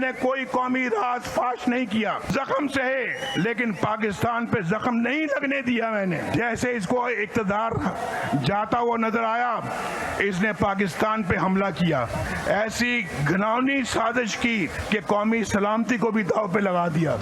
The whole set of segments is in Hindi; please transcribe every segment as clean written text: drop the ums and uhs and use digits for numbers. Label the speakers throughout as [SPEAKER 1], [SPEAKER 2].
[SPEAKER 1] मैंने कोई कौमी राज फाश नहीं किया। जख्म सहे लेकिन पाकिस्तान पे जख्म नहीं लगने दिया मैंने। जैसे इसको इक़्तिदार जाता हुआ नजर आया, इसने पाकिस्तान पे हमला किया, ऐसी घिनौनी साजिश की कि कौमी सलामती को भी दांव पे लगा दिया।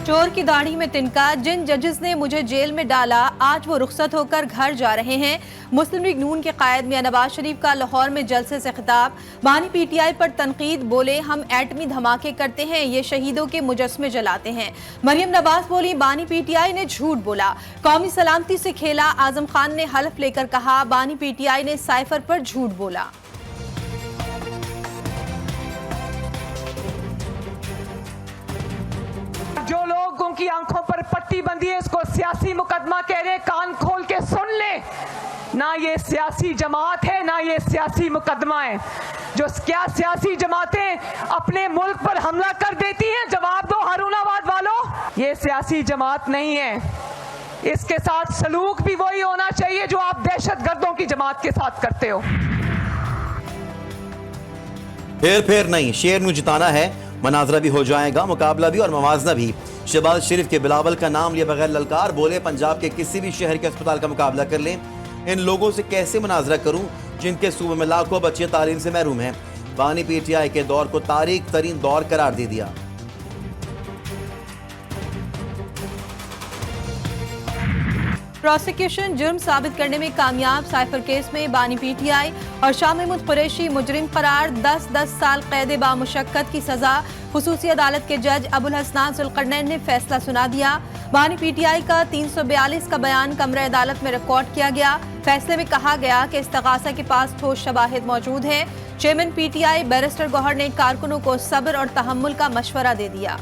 [SPEAKER 2] चोर की दाढ़ी में तिनका, जिन जजेस ने मुझे जेल में डाला आज वो रुखसत होकर घर जा रहे हैं। मुस्लिम लीग नून के कायद मियां नवाज शरीफ का लाहौर में जलसे से खिताब। बानी पीटीआई पर तनकीद, बोले हम एटमी धमाके करते हैं, ये शहीदों के मुजस्मे जलाते हैं। मरियम नवाज बोली बानी पीटीआई ने झूठ बोला, कौमी सलामती से खेला। आजम खान ने हल्फ लेकर कहा बानी पीटीआई ने साइफर पर झूठ बोला।
[SPEAKER 3] जो लोगों की आंखों पर पट्टी बंधी है इसको सियासी मुकदमा कह रहे हैं, कान खोल के सुन ले। ना ये सियासी जमात है ना ये सियासी मुकदमा है। जो क्या सियासी जमातें अपने मुल्क पर हमला कर देती हैं, जवाब दो हारूनाबाद वालों, ये सियासी जमात नहीं है। इसके साथ सलूक भी वही होना चाहिए जो आप दहशतगर्दों की जमात के साथ करते हो।
[SPEAKER 4] फेर नहीं, शेर नू जिताना है, मनाजरा भी हो जाएगा, मुकाबला भी और मवाजना भी। शहबाज शरीफ के बिलावल का नाम लिए बगैर ललकार, बोले पंजाब के किसी भी शहर के अस्पताल का मुकाबला कर लें। इन लोगों से कैसे मनाजरा करूं जिनके सूबे में लाखों बच्चे तालीम से महरूम हैं। बानी पीटीआई के दौर को तारीख तरीन दौर करार दे दिया।
[SPEAKER 2] प्रोसिक्यूशन जुर्म साबित करने में कामयाब। साइफर केस में बानी पीटीआई और शाह महमूद कुरैशी मुजरिम करार। 10 साल कैद बामुशक्कत की सजा। खुसूसी अदालत के जज अबुल हसनान जुल्करनैन ने फैसला सुना दिया। बानी पीटीआई का 342 का बयान कमरे अदालत में रिकॉर्ड किया गया। फैसले में कहा गया कि इस्तगासा के पास ठोस शवाहिद मौजूद है। चेयरमैन पीटीआई बैरिस्टर गौहर ने कारकुनों को सब्र और तहम्मुल का मशवरा दे दिया।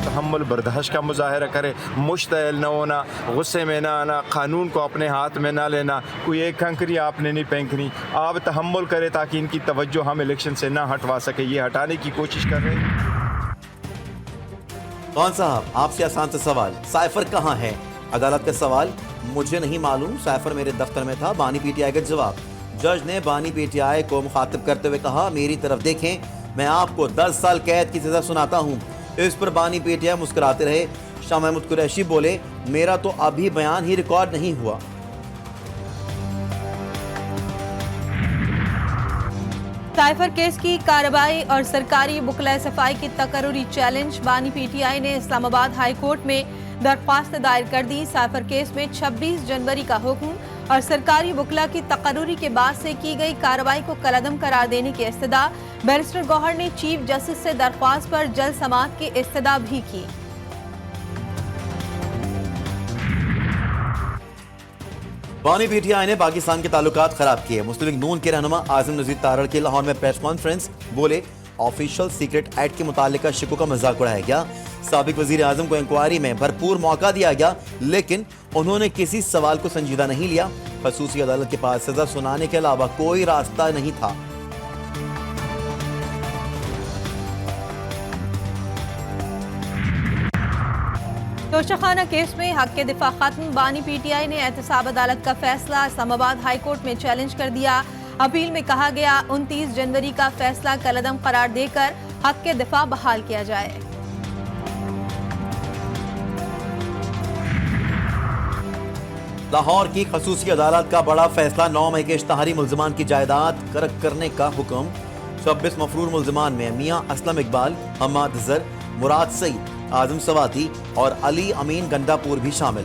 [SPEAKER 5] तहम्मुल बर्दाश्त का मुजाहरा करे, मुश्तइल न होना, गुस्से में ना आना, कानून को अपने हाथ में ना लेना, कोई एक कंकरी आपने नहीं फेंकनी। आप तहम्मुल करें ताकि इनकी तवज्जो हम इलेक्शन से ना हटवा सके, ये हटाने की कोशिश कर रहे हैं।
[SPEAKER 4] कौन साहब, आपसे आसान सा सवाल, साइफर कहाँ है? अदालत का सवाल, मुझे नहीं मालूम, साइफर मेरे दफ्तर में था। बानी पीटीआई का जवाब, जज ने बानी पीटीआई को मुखातिब करते हुए कहा मेरी तरफ देखें, मैं आपको 10 साल कैद की सजा सुनाता हूँ। इस पर बानी पीटीआई मुस्कुराते रहे। शाह महमूद कुरैशी बोले मेरा तो अभी बयान ही रिकॉर्ड नहीं हुआ।
[SPEAKER 2] साइफर केस की कार्रवाई और सरकारी बुकला सफाई की तकर्रुरी चैलेंज। बानी पीटीआई ने इस्लामाबाद हाई कोर्ट में दरख्वास्त दायर कर दी। साइफर केस में 26 जनवरी का हुक्म और सरकारी बुकला की तकर्रुरी के बाद से की गई कार्रवाई को कलअदम करार देने की इस्तदा। बैरिस्टर गौहर ने चीफ जस्टिस से दरख्वास्त पर जल्द समाअत की इस्तदा भी की।
[SPEAKER 4] बानी पीटीआई ने पाकिस्तान के ताल्लुकात खराब किए। मुस्लिम लीग नून के रहनुमा आजम नजीर तारड़ के लाहौर में प्रेस कॉन्फ्रेंस, बोले ऑफिशियल सीक्रेट एक्ट के मुतालिका शिकों का मजाक उड़ाया गया। साबिक वजीर आजम को इंक्वायरी में भरपूर मौका दिया गया लेकिन उन्होंने किसी सवाल को संजीदा नहीं लिया। खसूसी अदालत के पास सजा सुनाने के अलावा कोई रास्ता नहीं था।
[SPEAKER 2] तोशाखाना केस में हक के दिफा खत्म। बानी पीटीआई ने एहतसाब अदालत का फैसला इस्लामाबाद हाई कोर्ट में चैलेंज कर दिया। अपील में कहा गया 29 जनवरी का फैसला कलअदम करार देकर हक के दिफा बहाल किया जाए।
[SPEAKER 4] लाहौर की खसूसी अदालत का बड़ा फैसला, 9 मई के इश्तहारी मुल्ज़िमान की जायदाद कर्क करने का हुक्म। 26 मफरूर मुल्ज़िमान में मियां असलम इकबाल, हम्माद जर, मुराद सईद, आजम सवाती और अली अमीन गंडापुर भी शामिल।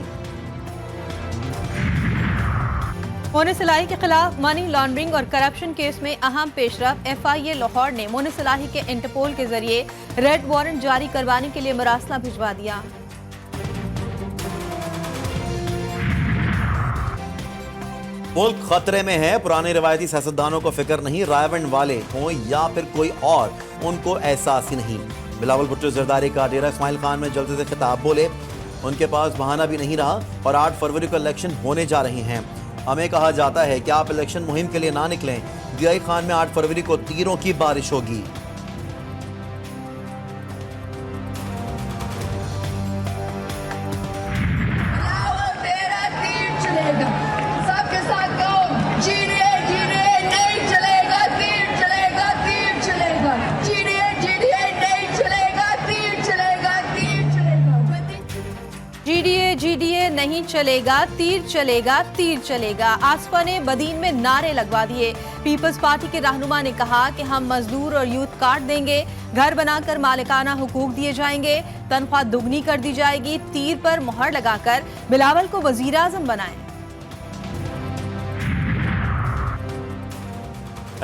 [SPEAKER 2] मोने सलाही के खिलाफ मनी लॉन्ड्रिंग और करप्शन केस में अहम पेशरफ। FIA लाहौर ने मोने सलाही के इंटरपोल के जरिए रेड वारंट जारी करवाने के लिए मरासला भिजवा दिया।
[SPEAKER 4] मुल्क खतरे में है, पुराने रिवायती सियासतदानों को फिक्र नहीं, रायबंड वाले हों या फिर कोई और, उनको एहसास ही नहीं। बिलावल भुट्टो जरदारी का डेरा इस्माइल खान में जल्दी से खिताब, बोले उनके पास बहाना भी नहीं रहा और 8 फरवरी को इलेक्शन होने जा रहे हैं। हमें कहा जाता है कि आप इलेक्शन मुहिम के लिए ना निकलें। दियाई खान में 8 फरवरी को तीरों की बारिश होगी।
[SPEAKER 6] सबके साथ कहो, जी रहे नहीं चलेगा तीर।
[SPEAKER 2] नहीं चलेगा, तीर चलेगा, तीर चलेगा। आसफा ने बदीन में नारे लगवा दिए। पीपल्स पार्टी के रहनुमा ने कहा कि हम मजदूर और यूथ कार्ड देंगे, घर बनाकर मालिकाना हुकूक दिए जाएंगे, तनख्वाह दुगनी कर दी जाएगी। तीर पर मुहर लगाकर बिलावल को वजीर आजम बनाएं।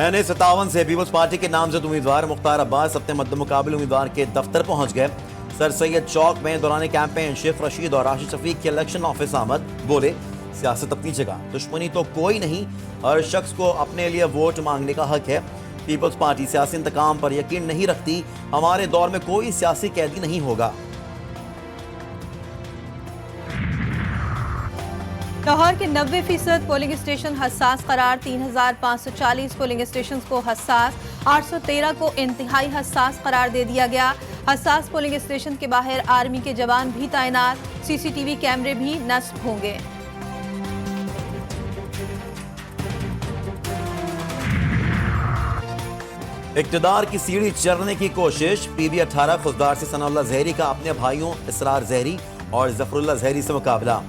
[SPEAKER 4] NA-57 से पीपल्स पार्टी के नामजद उम्मीदवार मुख्तार अब्बास अपने मद्देमुकाबिल उम्मीदवार के दफ्तर पहुंच गए। सर सैयद चौक में दौरान कैंपेन शेख रशीद और राशिद शफीक के इलेक्शन ऑफिस आमद। बोले, सियासत अपनी जगह, दुश्मनी तो कोई नहीं, हर शख्स को अपने लिए वोट मांगने का हक है। पीपल्स पार्टी सियासी इंतकाम पर यकीन नहीं रखती, हमारे दौर में कोई सियासी कैदी नहीं होगा।
[SPEAKER 2] लाहौर के 90% पोलिंग स्टेशन हसास करार, 3540 पोलिंग स्टेशन को हसास, 813 को इंतहाई हसास करार दे दिया गया। हसास पोलिंग स्टेशन के बाहर आर्मी के जवान भी तैनात, CCTV कैमरे भी नस्ब होंगे।
[SPEAKER 4] इक्तदार की सीढ़ी चढ़ने की कोशिश, PB-18 खुददार से सनाउल्लाह जहरी का अपने भाइयों इसरार जहरी और जफरुल्लाह जहरी से मुकाबला।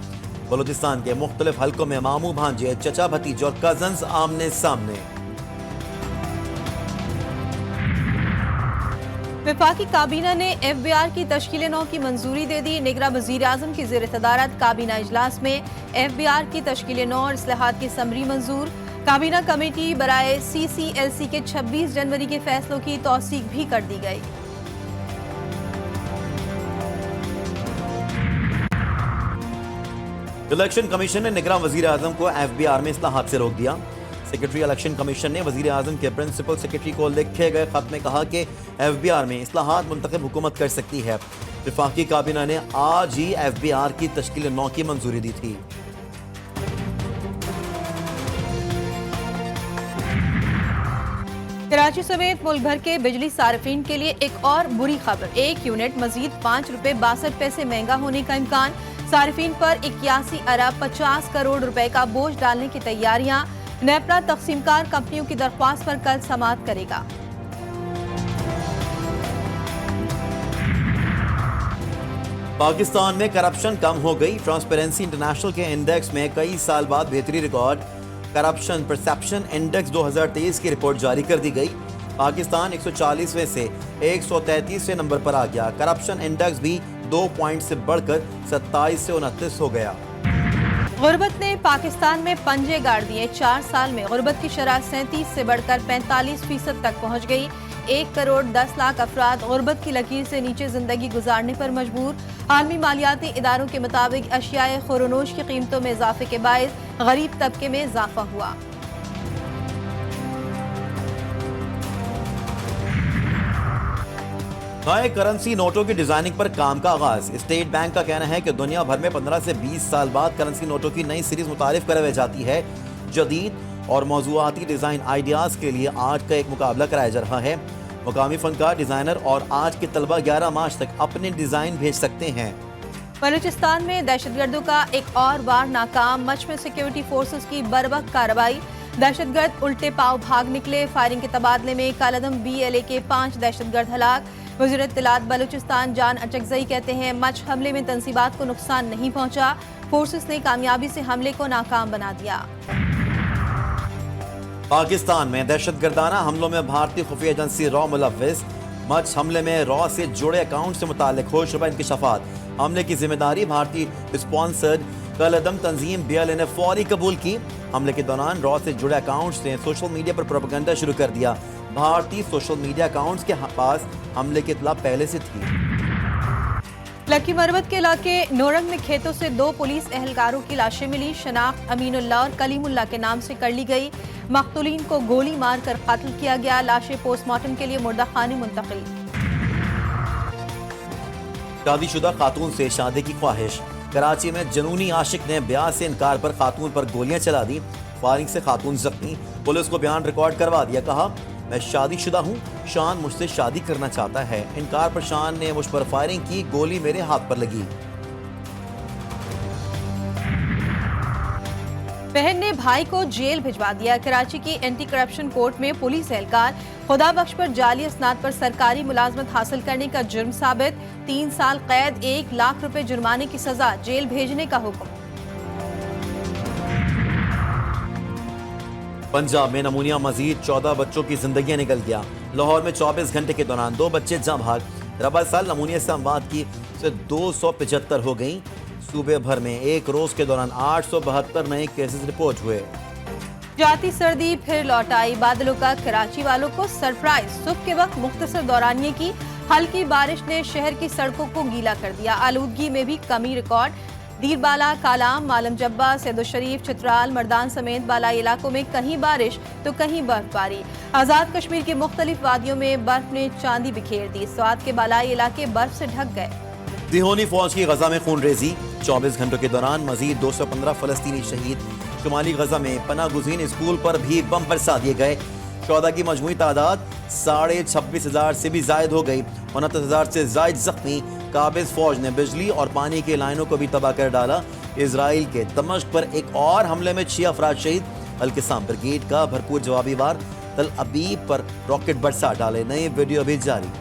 [SPEAKER 4] बलूचिस्तान के मुख्तलिफ हलकों में मामू भांजे, चचा भतीज और कजन्स आमने सामने।
[SPEAKER 2] वफाकी काबीना ने FBR की तश्कील नौ की मंजूरी दे दी। निगरां वजीर आजम की ज़ेर सदारत काबीना इजलास में FBR की तश्कील नौ और इस्लाहात की समरी मंजूर। काबीना कमेटी बराए CCLC के 26 जनवरी के फैसलों की तौसीक भी कर दी गई।
[SPEAKER 4] इलेक्शन कमीशन ने निगरान वजीर आजम को FBR में इस्लाहात से रोक दिया। सेक्रेटरी इलेक्शन कमीशन ने वजीर आजम के प्रिंसिपल सेक्रेटरी को लिखे गए खत में कहा कि FBR में इस्लाहात मुंतखब हुकूमत कर सकती है। वफाकी काबीना ने आज ही FBR की तश्कील 9 की मंजूरी दी थी।
[SPEAKER 2] कराची समेत मुल्क भर के बिजली सार्फिन के लिए एक और बुरी खबर, 1 यूनिट मजीद 5 रुपए 62 पैसे महंगा होने का इम्कान। सार्फिन पर 81 अरब 50 करोड़ रुपए का बोझ डालने की तैयारियां। नेपरा तकसीमकार कंपनियों की दरख्वास्त पर कल समाअत करेगा।
[SPEAKER 4] पाकिस्तान में करप्शन कम हो गई। ट्रांसपेरेंसी इंटरनेशनल के इंडेक्स में कई साल बाद बेहतरी रिकॉर्ड। करप्शन परसेप्शन इंडेक्स 2023 की रिपोर्ट जारी कर दी गई। पाकिस्तान 140वें से 133वें नंबर पर आ गया। करप्शन इंडेक्स भी 2 पॉइंट से बढ़कर 27 से 29 हो गया।
[SPEAKER 2] गुर्बत ने पाकिस्तान में पंजे गाड़ दिए। 4 साल में गुर्बत की शरह 37 से बढ़कर 45% तक पहुंच गई। 1 करोड़ 10 लाख अफराद गुर्बत की लकीर से नीचे जिंदगी गुजारने पर मजबूर। आलमी मालियाती इदारों के मुताबिक अशियाए खुरोनोश की कीमतों में इजाफे के बायस गरीब तबके में इजाफा हुआ।
[SPEAKER 4] नए करेंसी नोटों की डिजाइनिंग पर काम का आगाज। स्टेट बैंक का कहना है कि दुनिया भर में 15 से 20 साल बाद करेंसी नोटों की नई सीरीज मुतारिफ कराई जाती है। जदीद और मौजूआती डिजाइन आइडियाज के लिए आर्ट का एक मुकाबला कराया जा रहा है। मुकामी फनकार, डिजाइनर और आर्ट के तलबा 11 मार्च तक अपने डिजाइन भेज सकते हैं।
[SPEAKER 2] बलूचिस्तान में दहशतगर्दों का एक और बार नाकाम। मच में सिक्योरिटी फोर्सेस की बर्वक्त कार्रवाई। दहशतगर्द उल्टे पाव भाग निकले। फायरिंग के तबादले में कालदम BLA के 5 दहशतगर्द हलाक। वज़ीर इत्तलात बलूचिस्तान जान अचकजई कहते हैं मच हमले में तंसीबात को नुकसान नहीं पहुंचा। फोर्सेस ने कामयाबी से हमले को नाकाम बना दिया।
[SPEAKER 4] पाकिस्तान में दहशतगर्दाना हमलों में भारतीय खुफिया एजेंसी रॉ मुलव्विस। मच हमले में रॉ से जुड़े अकाउंट से मुताल्लिक होशरुबा इंकशाफात। हमले की जिम्मेदारी भारतीय स्पॉन्सर्ड कलदम तंजीम BLA ने फौरी कबूल की। हमले के दौरान रॉ से जुड़े अकाउंट्स ने सोशल मीडिया पर प्रोपेगेंडा शुरू कर दिया। भारतीय सोशल मीडिया अकाउंट्स के पास हमले की इत्तला पहले से थी।
[SPEAKER 2] लकी मरवत के इलाके नोरंग में खेतों से 2 पुलिस एहलकारों की लाशें मिली। शनाख्त अमीनुल्लाह और कलीमुल्लाह के नाम से कर ली गई। मकतूलीन को गोली मारकर कत्ल किया गया। लाशें पोस्टमार्टम के लिए मुर्दा खाने मुंतकिल।
[SPEAKER 4] शादीशुदा खातून से शादी की ख्वाहिश। कराची में जनूनी आशिक ने ब्याह से इनकार पर खातून पर गोलियां चला दी। फायरिंग से खातून जख्मी। पुलिस को बयान रिकॉर्ड करवा दिया। कहा, मैं शादीशुदा हूँ, शान मुझसे शादी करना चाहता है। इनकार पर शान ने मुझ पर फायरिंग की। गोली मेरे हाथ पर लगी।
[SPEAKER 2] बहन ने भाई को जेल भिजवा दिया। कराची की एंटी करप्शन कोर्ट में पुलिस एहलकार खुदा बख्श पर जाली असनाद पर सरकारी मुलाजमत हासिल करने का जुर्म साबित। 3 साल कैद, 1 लाख रुपए जुर्माने की सजा, जेल भेजने का हुक्म।
[SPEAKER 4] पंजाब में नमूनिया मजीद 14 बच्चों की जिंदगियां निकल गया। लाहौर में 24 घंटे के दौरान 2 बच्चे जाँ भाग। रबा साल नमूनिया से अमवात की 275 हो गई। सूबे भर में एक रोज के दौरान 872 नए केसेस रिपोर्ट हुए।
[SPEAKER 2] जाती सर्दी फिर लौट आई। बादलों का कराची वालों को सरप्राइज। सुबह के वक्त मुख्तसर दौरानिये की हल्की बारिश ने शहर की सड़कों को गीला कर दिया। आलूदगी में भी कमी रिकॉर्ड। दीरबाला, कालाम, मालम जब्बा, सैदो शरीफ, चित्राल, मर्दान समेत बालाई इलाकों में कहीं बारिश तो कहीं बर्फबारी। आजाद कश्मीर की मुख्तलिफ वादियों में बर्फ ने चांदी बिखेर दी। स्वात के बालाई इलाके बर्फ से ढक गए।
[SPEAKER 4] दिहोनी फौज की गजा में खून रेजी। 24 घंटों के दौरान मजीद 215 फलस्तीनी शहीद। शुमाली गजा में पनाह गुज़ीन स्कूल पर भी बम बरसा दिए गए। शौदा की मजमूई तादाद 26,500 से भी जायद हो गई। 29,000 से जायद जख्मी। काबिज फौज ने बिजली और पानी की लाइनों को भी तबाह कर डाला। इसराइल के दमिश्क पर एक और हमले में 6 अफराद शहीद। अल-क़िस्साम ब्रिगेड का भरपूर जवाबी वार। तल अबीब पर रॉकेट बरसा डाले। नई वीडियो भी जारी।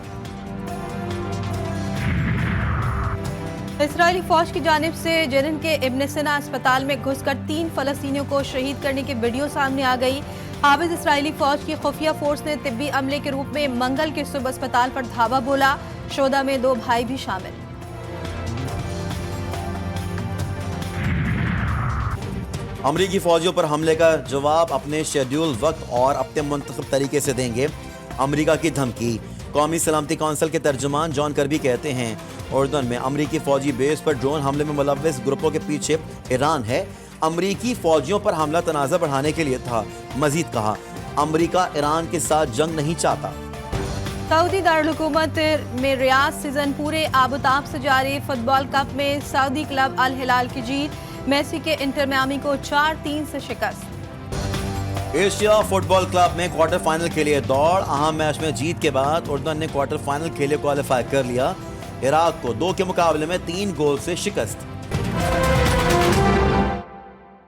[SPEAKER 2] इसराइली फौज की जानिब से जेनिन के इब्न सिना अस्पताल में घुसकर 3 फलस्तीनियों को शहीद करने की वीडियो सामने आ गई। हाफिज इसराइली फौज की खुफिया फोर्स ने तिब्बी अमले के रूप में मंगल के सुबह अस्पताल पर धावा बोला। शोदा में 2 भाई भी शामिल।
[SPEAKER 4] अमरीकी फौजियों पर हमले का जवाब अपने शेड्यूल वक्त और अपने मुंतखब तरीके से देंगे। अमरीका की धमकी। कौमी सलामती कौंसिल के तर्जुमान जॉन कर्बी कहते हैं उर्दन में अमरीकी फौजी बेस पर ड्रोन हमले में मुलव्वस ग्रुपों के पीछे ईरान है। अमरीकी फौजियों पर हमला तनाज़ा बढ़ाने के लिए था। मजीद कहा, अमरीका ईरान के साथ जंग नहीं चाहता।
[SPEAKER 2] सऊदी दारुल हुकूमत में रियाद सीजन पूरे आबोताब से जारी। फुटबॉल कप में सऊदी क्लब अल हिलाल की जीत। मेसी के इंटर मियामी को 4-3 से शिकस्त।
[SPEAKER 4] एशिया फुटबॉल क्लब में क्वार्टर फाइनल के लिए दौड़। अहम मैच में जीत के बाद उर्दन ने क्वार्टर फाइनल के लिए क्वालिफाई कर लिया। इराक को 2 के मुकाबले में 3 गोल से शिकस्त।